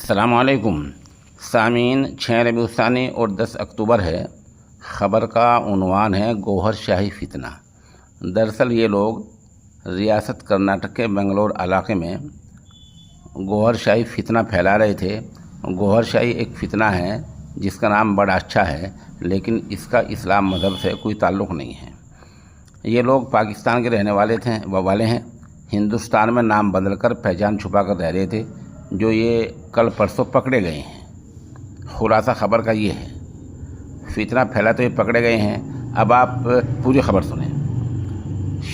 السلام علیکم سامعین، 6 ربیع الثانی اور 10 اکتوبر ہے۔ خبر کا عنوان ہے گوہر شاہی فتنہ۔ دراصل یہ لوگ ریاست کرناٹک کے بنگلور علاقے میں گوہر شاہی فتنہ پھیلا رہے تھے۔ گوہر شاہی ایک فتنہ ہے جس کا نام بڑا اچھا ہے، لیکن اس کا اسلام مذہب سے کوئی تعلق نہیں ہے۔ یہ لوگ پاکستان کے رہنے والے ہیں۔ ہندوستان میں نام بدل کر پہچان چھپا کر رہ رہے تھے، جو یہ کل پرسوں پکڑے گئے ہیں۔ خلاصہ خبر کا یہ ہے، فتنہ پھیلا تو یہ پکڑے گئے ہیں۔ اب آپ پوری خبر سنیں۔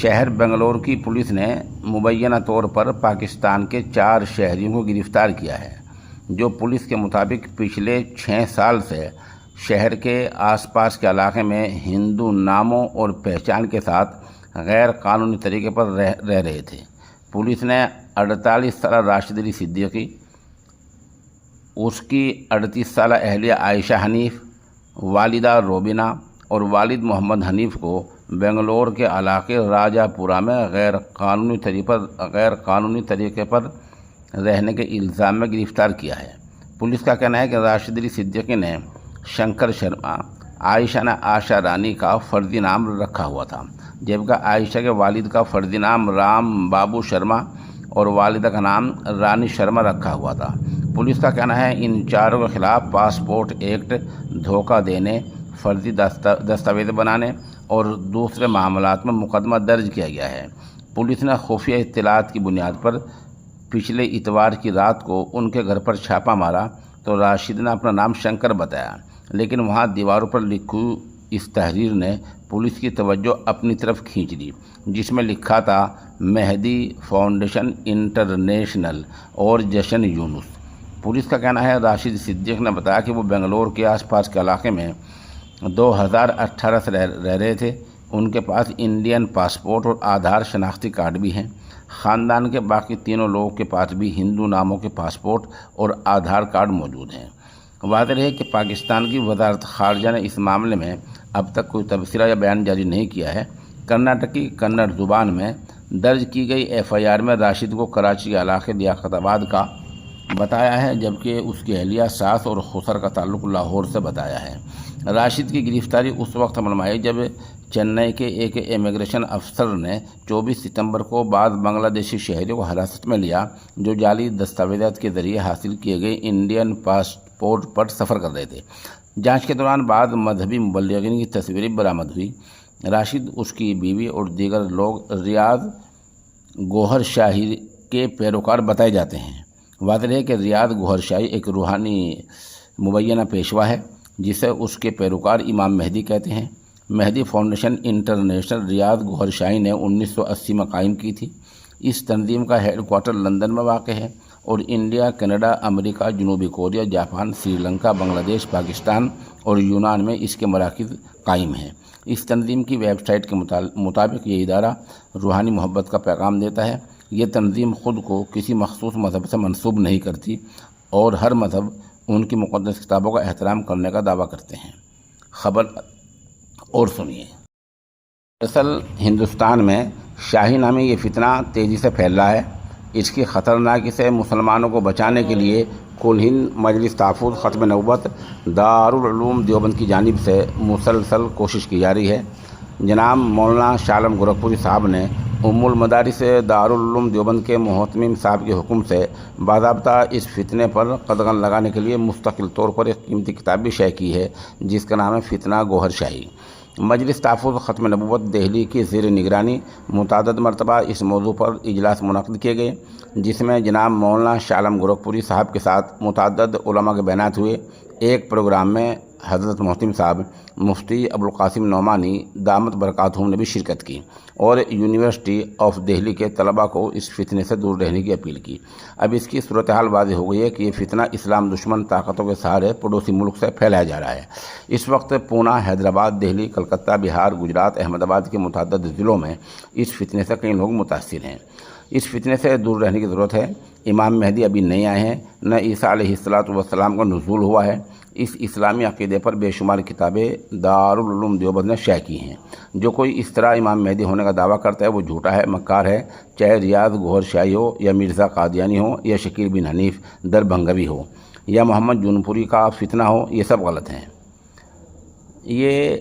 شہر بنگلور کی پولیس نے مبینہ طور پر پاکستان کے 4 شہریوں کو گرفتار کیا ہے، جو پولیس کے مطابق پچھلے 6 سال سے شہر کے آس پاس کے علاقے میں ہندو ناموں اور پہچان کے ساتھ غیر قانونی طریقے پر رہ رہے تھے۔ پولیس نے 48 سالہ راشد علی صدیقی، اس کی 38 سالہ اہلیہ عائشہ حنیف، والدہ روبینہ اور والد محمد حنیف کو بنگلور کے علاقے راجہ پورہ میں غیر قانونی طریقے پر رہنے کے الزام میں گرفتار کیا ہے۔ پولیس کا کہنا ہے کہ راشد علی صدیقی نے شنکر شرما، عائشہ نے آشا رانی کا فرضی نام رکھا ہوا تھا، جبکہ عائشہ کے والد کا فرضی نام رام بابو شرما اور والدہ کا نام رانی شرما رکھا ہوا تھا۔ پولیس کا کہنا ہے ان چاروں کے خلاف پاسپورٹ ایکٹ، دھوکہ دینے، فرضی دستاویز بنانے اور دوسرے معاملات میں مقدمہ درج کیا گیا ہے۔ پولیس نے خفیہ اطلاعات کی بنیاد پر پچھلے اتوار کی رات کو ان کے گھر پر چھاپہ مارا تو راشد نے اپنا نام شنکر بتایا، لیکن وہاں دیواروں پر لکھی اس تحریر نے پولیس کی توجہ اپنی طرف کھینچ لی، جس میں لکھا تھا مہدی فاؤنڈیشن انٹرنیشنل اور جشن یونس۔ پولیس کا کہنا ہے راشد صدیق نے بتایا کہ وہ بنگلور کے آس پاس کے علاقے میں 2018 سے رہ رہے تھے۔ ان کے پاس انڈین پاسپورٹ اور آدھار شناختی کارڈ بھی ہیں۔ خاندان کے باقی تینوں لوگوں کے پاس بھی ہندو ناموں کے پاسپورٹ اور آدھار کارڈ موجود ہیں۔ واضح ہے کہ پاکستان کی وزارت خارجہ نے اس معاملے میں اب تک کوئی تبصرہ یا بیان جاری نہیں کیا ہے۔ کرناٹک کی کنڑ زبان میں درج کی گئی FIR میں راشد کو کراچی کے علاقے لیاقت آباد کا بتایا ہے، جبکہ اس کی اہلیہ ساس اور خسر کا تعلق لاہور سے بتایا ہے۔ راشد کی گرفتاری اس وقت عمل میں آئی جب چنئی کے ایک امیگریشن افسر نے 24 ستمبر کو بعض بنگلہ دیشی شہریوں کو حراست میں لیا، جو جعلی دستاویزات کے ذریعے حاصل کیے گئے انڈین پاسپورٹ پر سفر کر رہے تھے۔ جانچ کے دوران بعض مذہبی مبلغین کی تصویریں برآمد ہوئی۔ راشد، اس کی بیوی اور دیگر لوگ ریاض گوہر شاہی کے پیروکار بتائے جاتے ہیں۔ واضح ہے کہ ریاض گوہر شاہی ایک روحانی مبینہ پیشوا ہے، جسے اس کے پیروکار امام مہدی کہتے ہیں۔ مہدی فاؤنڈیشن انٹرنیشنل ریاض گوہر شاہی نے 1980 میں قائم کی تھی۔ اس تنظیم کا ہیڈ کوارٹر لندن میں واقع ہے اور انڈیا، کینیڈا، امریکہ، جنوبی کوریا، جاپان، سری لنکا، بنگلہ دیش، پاکستان اور یونان میں اس کے مراکز قائم ہیں۔ اس تنظیم کی ویب سائٹ کے مطابق یہ ادارہ روحانی محبت کا پیغام دیتا ہے۔ یہ تنظیم خود کو کسی مخصوص مذہب سے منسوب نہیں کرتی اور ہر مذہب ان کی مقدس کتابوں کا احترام کرنے کا دعویٰ کرتے ہیں۔ خبر اور سنیے۔ دراصل ہندوستان میں شاہی نامی یہ فتنہ تیزی سے پھیل رہا ہے۔ اس کی خطرناکی سے مسلمانوں کو بچانے کے لیے کل ہند مجلس تحفظ ختم نبوت دارالعلوم دیوبند کی جانب سے مسلسل کوشش کی جا رہی ہے۔ جناب مولانا شاہ عالم گورکھپوری صاحب نے المدارس دارالعلوم دیوبند کے محتمم صاحب کے حکم سے باضابطہ اس فتنے پر قدغن لگانے کے لیے مستقل طور پر ایک قیمتی کتاب بھی شائع کی ہے، جس کا نام ہے فتنہ گوہر شاہی۔ مجلس تحفظ ختم نبوت دہلی کی زیر نگرانی متعدد مرتبہ اس موضوع پر اجلاس منعقد کیے گئے، جس میں جناب مولانا شاہ عالم گورکھپوری صاحب کے ساتھ متعدد علماء کے بیانات ہوئے۔ ایک پروگرام میں حضرت محتم صاحب مفتی ابوالقاسم نعمانی دامت برکاتہم نے بھی شرکت کی اور یونیورسٹی آف دہلی کے طلباء کو اس فتنے سے دور رہنے کی اپیل کی۔ اب اس کی صورتحال واضح ہو گئی ہے کہ یہ فتنہ اسلام دشمن طاقتوں کے سہارے پڑوسی ملک سے پھیلایا جا رہا ہے۔ اس وقت پونہ، حیدرآباد، دہلی، کلکتہ، بہار، گجرات، احمد آباد کے متعدد ضلعوں میں اس فتنے سے کئی لوگ متاثر ہیں۔ اس فتنے سے دور رہنے کی ضرورت ہے۔ امام مہدی ابھی نہیں آئے ہیں، نہ عیسیٰ علیہ السلام کا نزول ہوا ہے۔ اس اسلامی عقیدے پر بے شمار کتابیں دارالعلوم دیوبند نے شائع کی ہیں۔ جو کوئی اس طرح امام مہدی ہونے کا دعویٰ کرتا ہے وہ جھوٹا ہے، مکار ہے، چاہے ریاض گوہر شاہی ہو یا مرزا قادیانی ہو یا شکیل بن حنیف دربھنگوی ہو یا محمد جونپوری کا فتنہ ہو، یہ سب غلط ہیں۔ یہ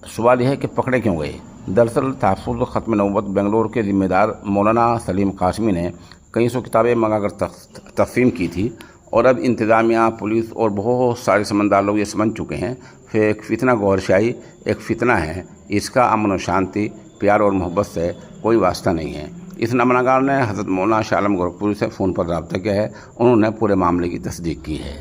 سوال یہ ہے کہ پکڑے کیوں گئے؟ دراصل تحفظ ختم نبوت بنگلور کے ذمہ دار مولانا سلیم قاسمی نے کئی سو کتابیں منگا کر تقسیم کی تھی، اور اب انتظامیہ، پولیس اور بہت سارے سمجھدار لوگ یہ سمجھ چکے ہیں کہ ایک فتنہ گوہر شاہی ایک فتنہ ہے، اس کا امن و شانتی، پیار اور محبت سے کوئی واسطہ نہیں ہے۔ اس نامہ نگار نے حضرت مولانا شاہ عالم گورکھپوری سے فون پر رابطہ کیا ہے، انہوں نے پورے معاملے کی تصدیق کی ہے۔